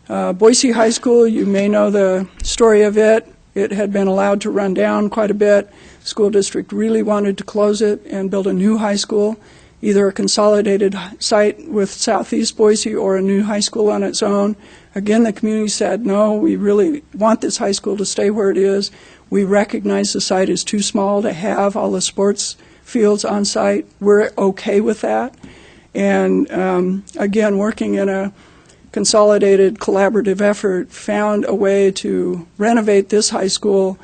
Boise High School, you may know the story of it. It had been allowed to run down quite a bit. The school district really wanted to close it and build a new high school, either a consolidated site with Southeast Boise or a new high school on its own. Again, the community said, no, we really want this high school to stay where it is. We recognize the site is too small to have all the sports fields on site. We're okay with that. And again, working in a consolidated collaborative effort, found a way to renovate this high school,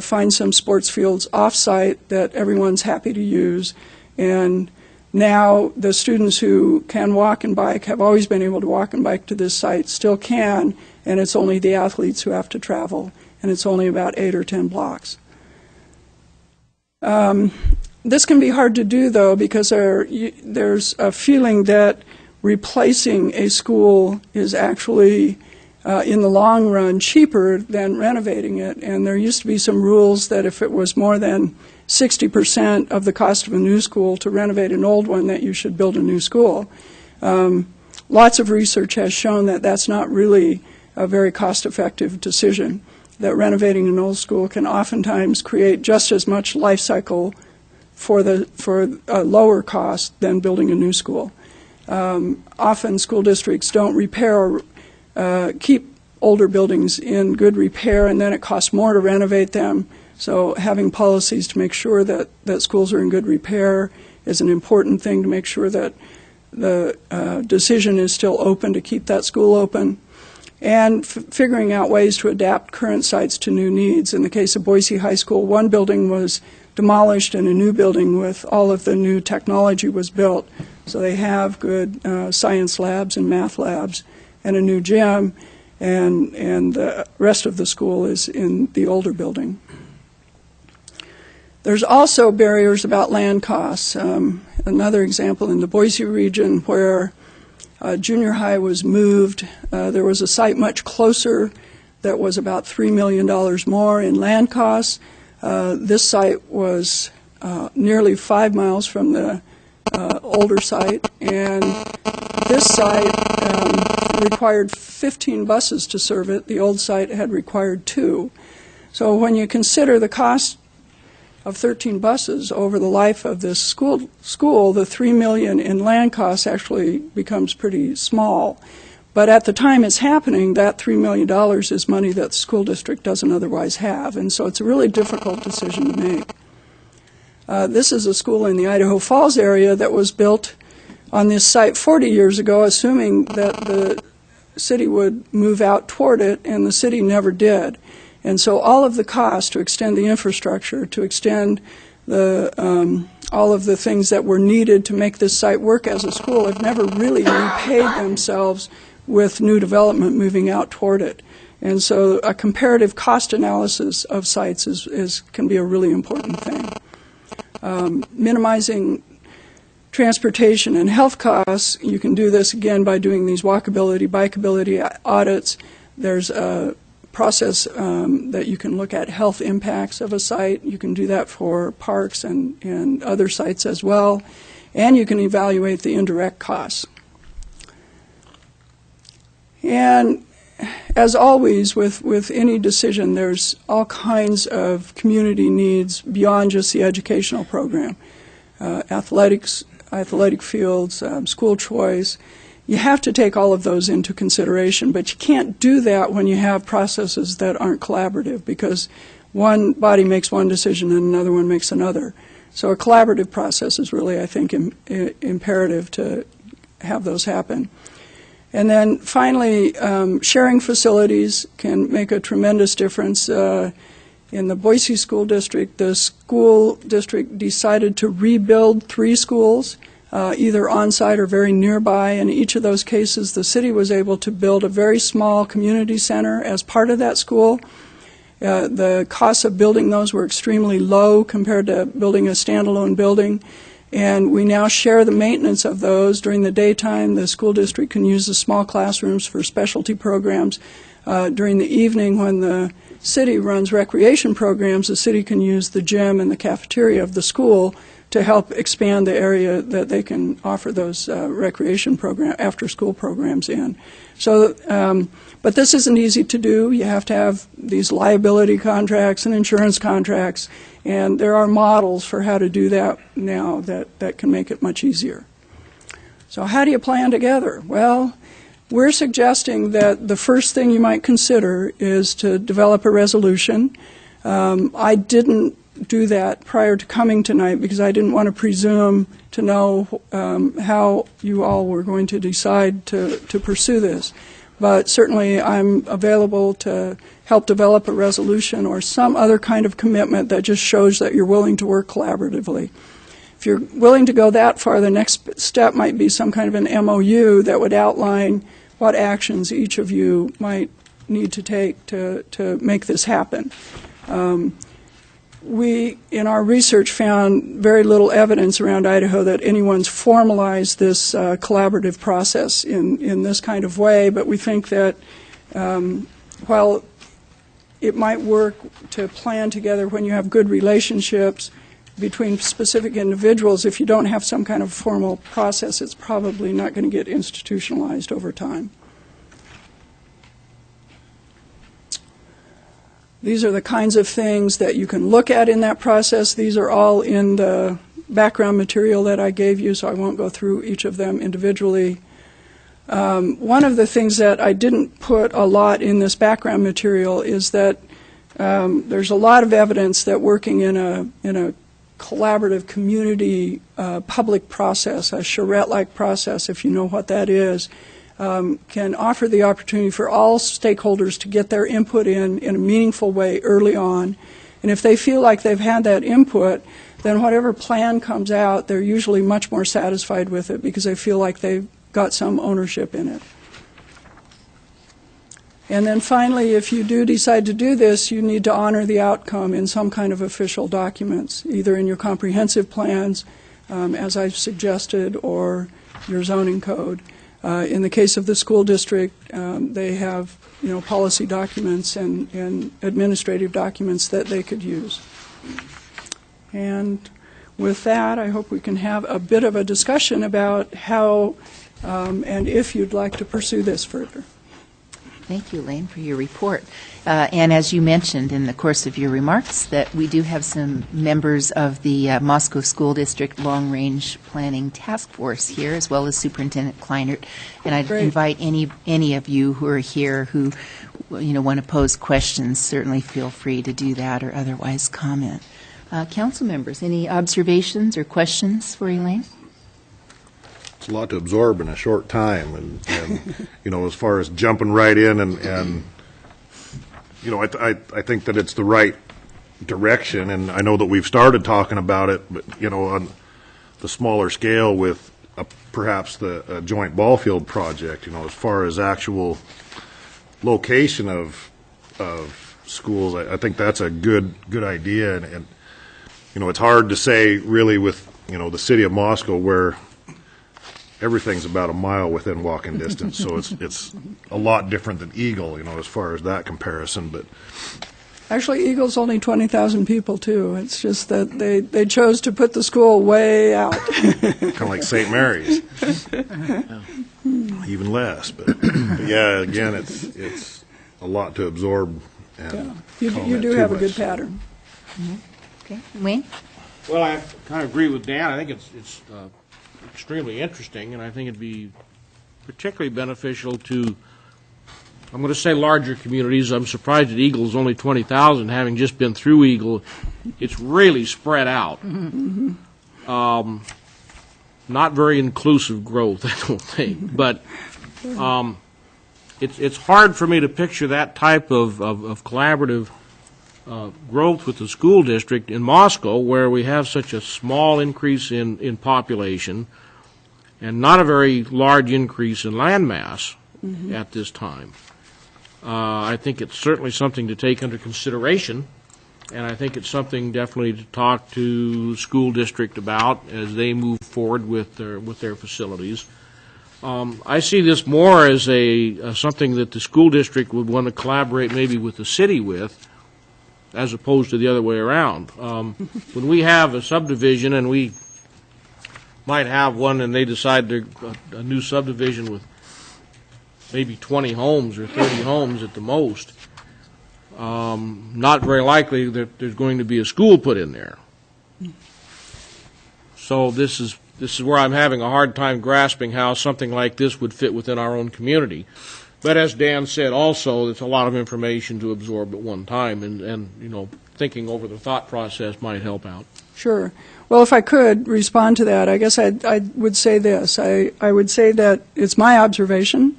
find some sports fields off-site that everyone's happy to use. And now the students who can walk and bike, have always been able to walk and bike to this site, still can, and it's only the athletes who have to travel, and it's only about 8 or 10 blocks. This can be hard to do, though, because there's a feeling that replacing a school is actually, in the long run, cheaper than renovating it. And there used to be some rules that if it was more than 60% of the cost of a new school to renovate an old one, that you should build a new school. Lots of research has shown that that's not really a very cost-effective decision, that renovating an old school can oftentimes create just as much life cycle for a lower cost than building a new school. Often school districts don't repair or keep older buildings in good repair, and then it costs more to renovate them. So having policies to make sure that schools are in good repair is an important thing, to make sure that the decision is still open to keep that school open. And figuring out ways to adapt current sites to new needs. In the case of Boise High School, one building was demolished and a new building with all of the new technology was built. So they have good science labs and math labs and a new gym, and the rest of the school is in the older building. There's also barriers about land costs. Another example in the Boise region where junior high was moved, there was a site much closer that was about $3 million more in land costs. This site was nearly 5 miles from the older site, and this site required 15 buses to serve it. The old site had required 2. So when you consider the cost of 13 buses over the life of this school, the $3 million in land costs actually becomes pretty small. But at the time it's happening, that $3 million is money that the school district doesn't otherwise have, and so it's a really difficult decision to make. This is a school in the Idaho Falls area that was built on this site 40 years ago, assuming that the city would move out toward it, and the city never did. And so all of the costs to extend the infrastructure, to extend all of the things that were needed to make this site work as a school have never really repaid themselves with new development moving out toward it. And so a comparative cost analysis of sites can be a really important thing. Minimizing transportation and health costs, you can do this again by doing these walkability, bikeability audits. There's a process that you can look at health impacts of a site. You can do that for parks and other sites as well. And you can evaluate the indirect costs. And as always, with any decision, there's all kinds of community needs beyond just the educational program. Athletics, athletic fields, school choice. You have to take all of those into consideration, but you can't do that when you have processes that aren't collaborative, because one body makes one decision and another one makes another. So a collaborative process is really, I think, imperative to have those happen. And then finally, sharing facilities can make a tremendous difference. In the Boise School District, the school district decided to rebuild 3 schools, either on-site or very nearby. In each of those cases, the city was able to build a very small community center as part of that school. The costs of building those were extremely low compared to building a standalone building. And we now share the maintenance of those. During the daytime, the school district can use the small classrooms for specialty programs. During the evening, when the city runs recreation programs, the city can use the gym and the cafeteria of the school to help expand the area that they can offer those recreation program, after-school programs in. So, but this isn't easy to do. You have to have these liability contracts and insurance contracts, and there are models for how to do that now that can make it much easier. So how do you plan together? Well, we're suggesting that the first thing you might consider is to develop a resolution. I didn't do that prior to coming tonight because I didn't want to presume to know how you all were going to decide to pursue this. But certainly I'm available to help develop a resolution or some other kind of commitment that just shows that you're willing to work collaboratively. If you're willing to go that far, the next step might be some kind of an MOU that would outline what actions each of you might need to take to make this happen. We, in our research, found very little evidence around Idaho that anyone's formalized this collaborative process in this kind of way, but we think that while it might work to plan together when you have good relationships between specific individuals, if you don't have some kind of formal process, it's probably not going to get institutionalized over time. These are the kinds of things that you can look at in that process. These are all in the background material that I gave you, so I won't go through each of them individually. One of the things that I didn't put a lot in this background material is that there's a lot of evidence that working in a collaborative community public process, a charrette-like process, if you know what that is, can offer the opportunity for all stakeholders to get their input in a meaningful way early on. And if they feel like they've had that input, then whatever plan comes out, they're usually much more satisfied with it because they feel like they've got some ownership in it. And then finally, if you do decide to do this, you need to honor the outcome in some kind of official documents, either in your comprehensive plans, as I've suggested, or your zoning code. In the case of the school district, they have, policy documents and administrative documents that they could use. And with that, I hope we can have a bit of a discussion about how and if you'd like to pursue this further. Thank you, Elaine, for your report. And as you mentioned in the course of your remarks, that we do have some members of the Moscow School District Long Range Planning Task Force here, as well as Superintendent Kleinert. And I'd invite any of you who are here who want to pose questions, certainly feel free to do that or otherwise comment. Council members, any observations or questions for Elaine? It's a lot to absorb in a short time, and as far as jumping right in and I think that it's the right direction, and I know that we've started talking about it, but on the smaller scale with perhaps the joint ball field project, as far as actual location of schools, I think that's a good idea, and it's hard to say really with the city of Moscow where everything's about a mile within walking distance, so it's a lot different than Eagle, as far as that comparison. But actually, Eagle's only 20,000 people too. It's just that they chose to put the school way out. Kind of like St. Mary's, even less. But yeah, again, it's a lot to absorb. And you do have a good pattern. Mm-hmm. Okay, Wayne. Well, I kind of agree with Dan. I think it's extremely interesting, and I think it'd be particularly beneficial to, I'm going to say, larger communities. I'm surprised that Eagle's only 20,000, having just been through Eagle. It's really spread out. Mm-hmm. Not very inclusive growth, I don't think. But it's hard for me to picture that type of collaborative growth with the school district in Moscow, where we have such a small increase in population and not a very large increase in land mass at this time. I think it's certainly something to take under consideration, and I think it's something definitely to talk to the school district about as they move forward with their facilities. I see this more as something that the school district would want to collaborate maybe with the city with, as opposed to the other way around. When we have a subdivision and we might have one and they decide they're a new subdivision with maybe 20 homes or 30 homes at the most, not very likely that there's going to be a school put in there. So this is where I'm having a hard time grasping how something like this would fit within our own community. But as Dan said, also, it's a lot of information to absorb at one time, and you know, thinking over the thought process might help out. Sure. Well, if I could respond to that, I guess I would say this. I would say that it's my observation,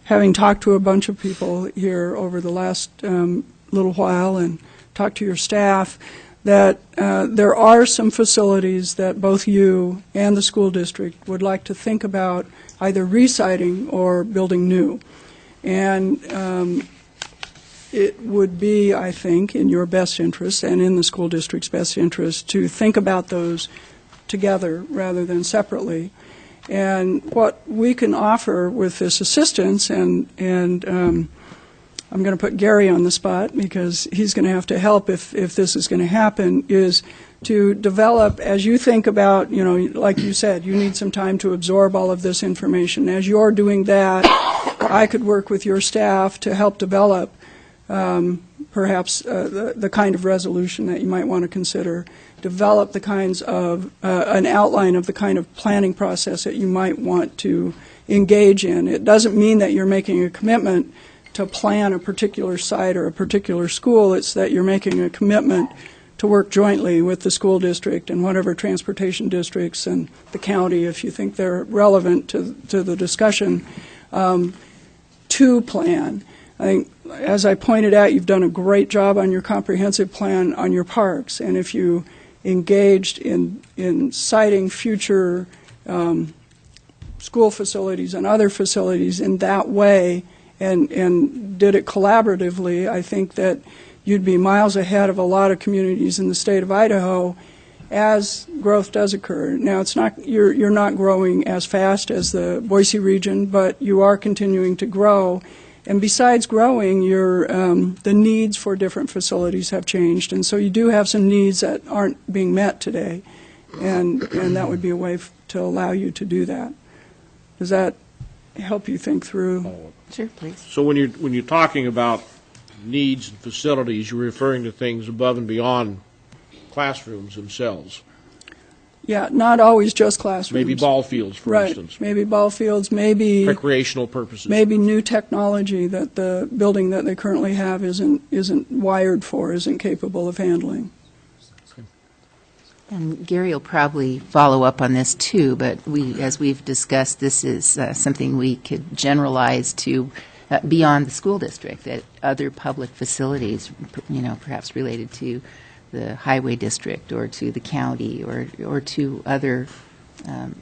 having talked to a bunch of people here over the last little while and talked to your staff, that there are some facilities that both you and the school district would like to think about either resiting or building new. And it would be, I think, in your best interest and in the school district's best interest to think about those together rather than separately. And what we can offer with this assistance, and I'm going to put Gary on the spot because he's going to have to help if this is going to happen, is to develop, as you think about, you know, like you said, you need some time to absorb all of this information. As you're doing that, I could work with your staff to help develop perhaps the kind of resolution that you might want to consider, develop the kinds of, an outline of the kind of planning process that you might want to engage in. It doesn't mean that you're making a commitment to plan a particular site or a particular school. It's that you're making a commitment to work jointly with the school district and whatever transportation districts and the county, if you think they're relevant to the discussion, to plan. I think, as I pointed out, you've done a great job on your comprehensive plan on your parks, and if you engaged in siting future school facilities and other facilities in that way and did it collaboratively, I think that you'd be miles ahead of a lot of communities in the state of Idaho as growth does occur. Now, it's not, you're not growing as fast as the Boise region, but you are continuing to grow. And besides growing, the needs for different facilities have changed, and so you do have some needs that aren't being met today, and that would be a way to allow you to do that. Does that help you think through? Sure, please. So when you're talking about needs and facilities, you're referring to things above and beyond classrooms themselves. Yeah, not always just classrooms. Maybe ball fields, for right. instance. Maybe ball fields, maybe recreational purposes. Maybe new technology that the building that they currently have isn't wired for, isn't capable of handling. And Gary will probably follow up on this too, but as we've discussed, this is something we could generalize to beyond the school district, at other public facilities, you know, perhaps related to the highway district or to the county or to other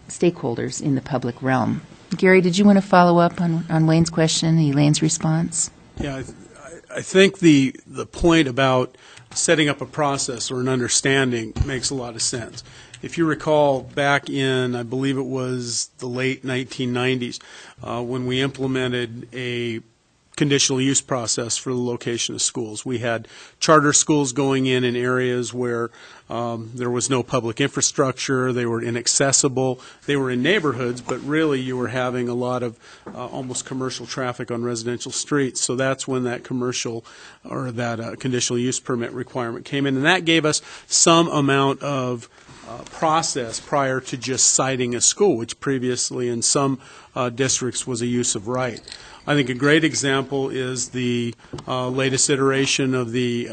stakeholders in the public realm. Gary, did you want to follow up on Wayne's question, Elaine's response? Yeah, I think the point about setting up a process or an understanding makes a lot of sense. If you recall back in, I believe it was the late 1990s, when we implemented a conditional use process for the location of schools. We had charter schools going in areas where there was no public infrastructure, they were inaccessible, they were in neighborhoods, but really you were having a lot of almost commercial traffic on residential streets. So that's when that commercial or that conditional use permit requirement came in, and that gave us some amount of process prior to just citing a school, which previously in some districts was a use of right. I think a great example is the latest iteration of the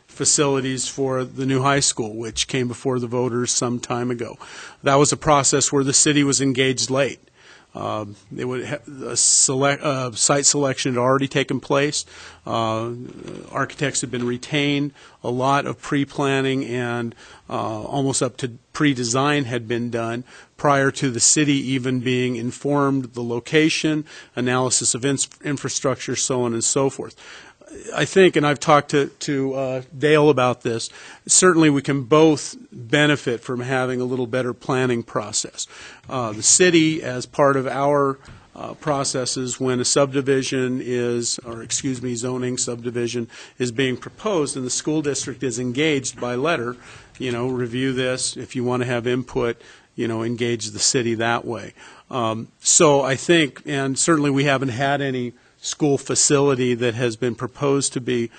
facilities for the new high school, which came before the voters some time ago. That was a process where the city was engaged late. Site selection had already taken place. Architects had been retained. A lot of pre-planning and almost up to pre-design had been done prior to the city even being informed the location, analysis of infrastructure, so on and so forth. I think, and I've talked to Dale about this, certainly we can both benefit from having a little better planning process. The city, as part of our processes, when a subdivision is, or excuse me, zoning subdivision is being proposed and the school district is engaged by letter, you know, review this. If you want to have input, engage the city that way. So I think, and certainly we haven't had any school facility that has been proposed to be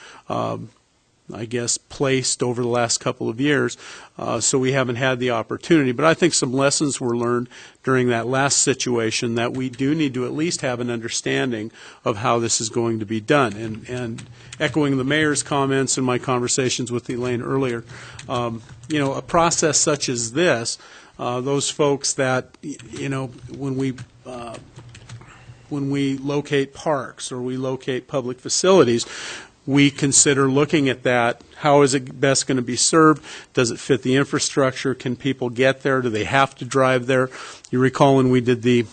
I guess, placed over the last couple of years, so we haven't had the opportunity. But I think some lessons were learned during that last situation that we do need to at least have an understanding of how this is going to be done. And echoing the mayor's comments and my conversations with Elaine earlier, a process such as this, those folks that, when we locate parks or we locate public facilities, we consider looking at that. How is it best going to be served? Does it fit the infrastructure? Can people get there? Do they have to drive there? You recall when we did the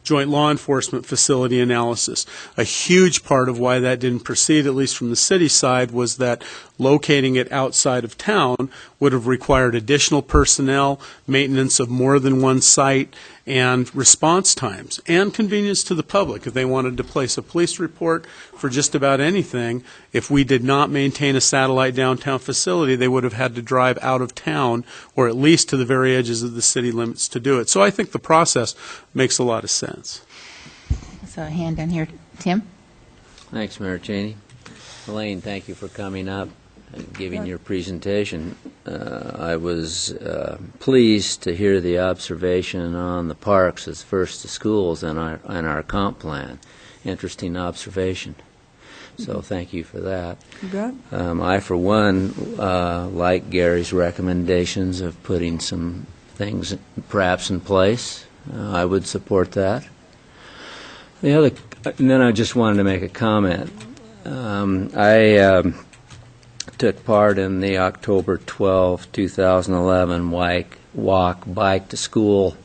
joint law enforcement facility analysis. A huge part of why that didn't proceed, at least from the city side, was that locating it outside of town would have required additional personnel, maintenance of more than one site, and response times, and convenience to the public. If they wanted to place a police report for just about anything, if we did not maintain a satellite downtown facility, they would have had to drive out of town or at least to the very edges of the city limits to do it. So I think the process makes a lot of sense. So a hand down here. Tim? Thanks, Mayor Cheney. Elaine, thank you for coming up and giving your presentation. I was pleased to hear the observation on the parks as first to schools in our comp plan. Interesting observation. So thank you for that. You bet. I, for one, like Gary's recommendations of putting some things perhaps in place. I would support that. And then I just wanted to make a comment. I took part in the October 12, 2011 walk bike to school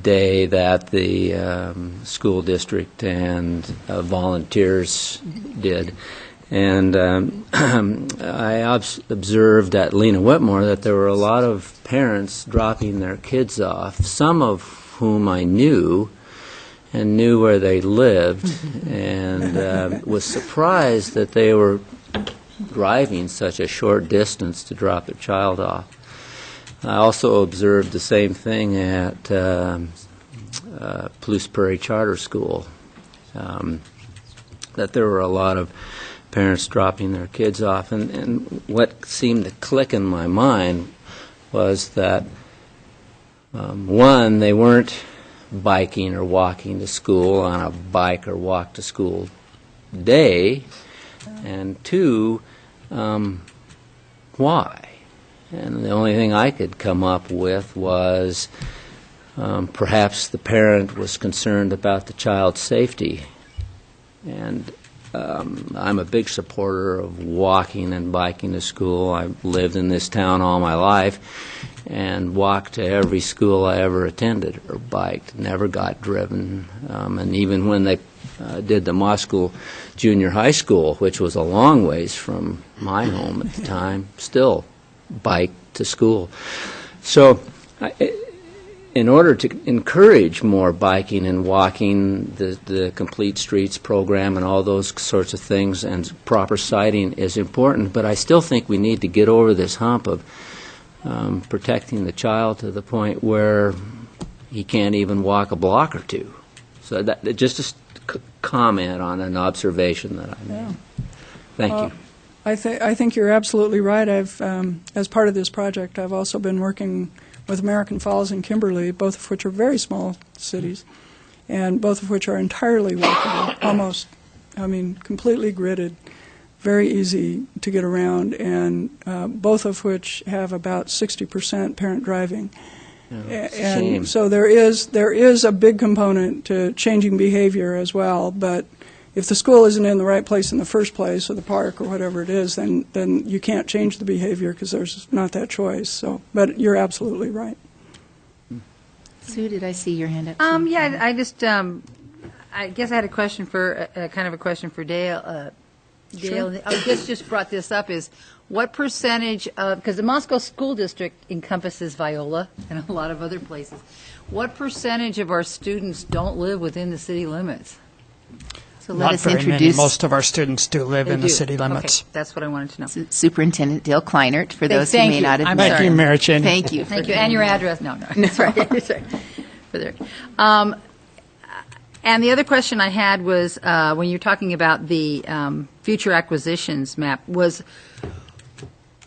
day that the school district and volunteers did. And I observed at Lena Whitmore that there were a lot of parents dropping their kids off, some of whom I knew and knew where they lived, and was surprised that they were driving such a short distance to drop their child off. I also observed the same thing at Palouse Prairie Charter School, that there were a lot of parents dropping their kids off. And what seemed to click in my mind was that, one, they weren't biking or walking to school on a bike or walk to school day, and two, why? And the only thing I could come up with was perhaps the parent was concerned about the child's safety. And I'm a big supporter of walking and biking to school. I've lived in this town all my life and walked to every school I ever attended, or biked, never got driven. And even when they did the Moscow Junior High School, which was a long ways from my home at the time, still biked to school. So in order to encourage more biking and walking, the Complete Streets program and all those sorts of things, and proper sighting is important, but I still think we need to get over this hump of protecting the child to the point where he can't even walk a block or two. So that just a comment on an observation that I made. Yeah. Thank you. I think you're absolutely right. I've, as part of this project, I've also been working with American Falls and Kimberly, both of which are very small cities, and both of which are entirely walkable, almost, completely gridded, very easy to get around, and both of which have about 60% parent driving. And so there is a big component to changing behavior as well, but if the school isn't in the right place in the first place, or the park, or whatever it is, then you can't change the behavior because there's not that choice. So, but you're absolutely right. Sue, did I see your hand up? Yeah, I just, I guess I had a question for, kind of a question for Dale. Dale, I guess just brought this up is, what percentage of, because the Moscow School District encompasses Viola and a lot of other places, what percentage of our students don't live within the city limits? So let Not us very many. introduce Most of our students do live in the city limits. Okay, that's what I wanted to know. Superintendent Dale Kleinert, for those who Thank may you. not have I'm met Thank sorry. you, Mary Cheney. Thank you. Thank you, and your address, no, sorry, sorry. For there. And the other question I had was, when you're talking about the future acquisitions map, was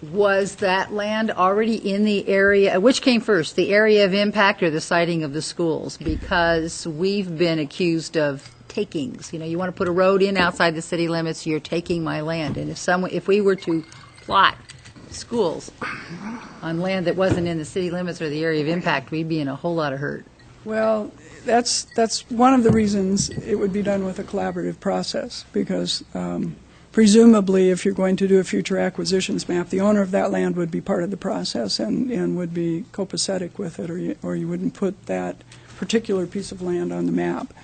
that land already in the area, which came first, the area of impact or the siting of the schools? Because we've been accused of takings. You know, you want to put a road in outside the city limits, you're taking my land. And if we were to plot schools on land that wasn't in the city limits or the area of impact, we'd be in a whole lot of hurt. Well, that's one of the reasons it would be done with a collaborative process, because presumably if you're going to do a future acquisitions map, the owner of that land would be part of the process and would be copacetic with it, or you wouldn't put that particular piece of land on the map.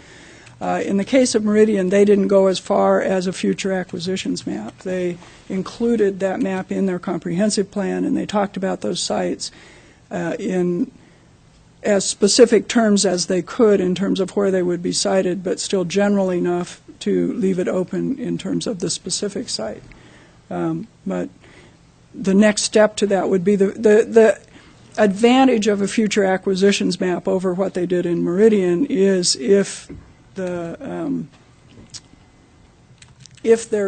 In the case of Meridian, they didn't go as far as a future acquisitions map. They included that map in their comprehensive plan, and they talked about those sites in as specific terms as they could in terms of where they would be sited, but still general enough to leave it open in terms of the specific site. But the next step to that would be the advantage of a future acquisitions map over what they did in Meridian is if there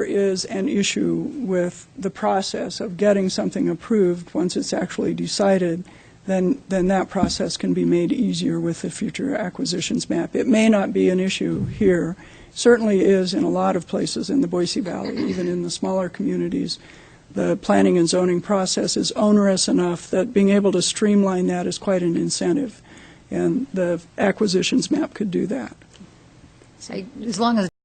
is an issue with the process of getting something approved once it's actually decided, then that process can be made easier with the future acquisitions map. It may not be an issue here. Certainly is in a lot of places in the Boise Valley, even in the smaller communities. The planning and zoning process is onerous enough that being able to streamline that is quite an incentive, and the acquisitions map could do that. As long as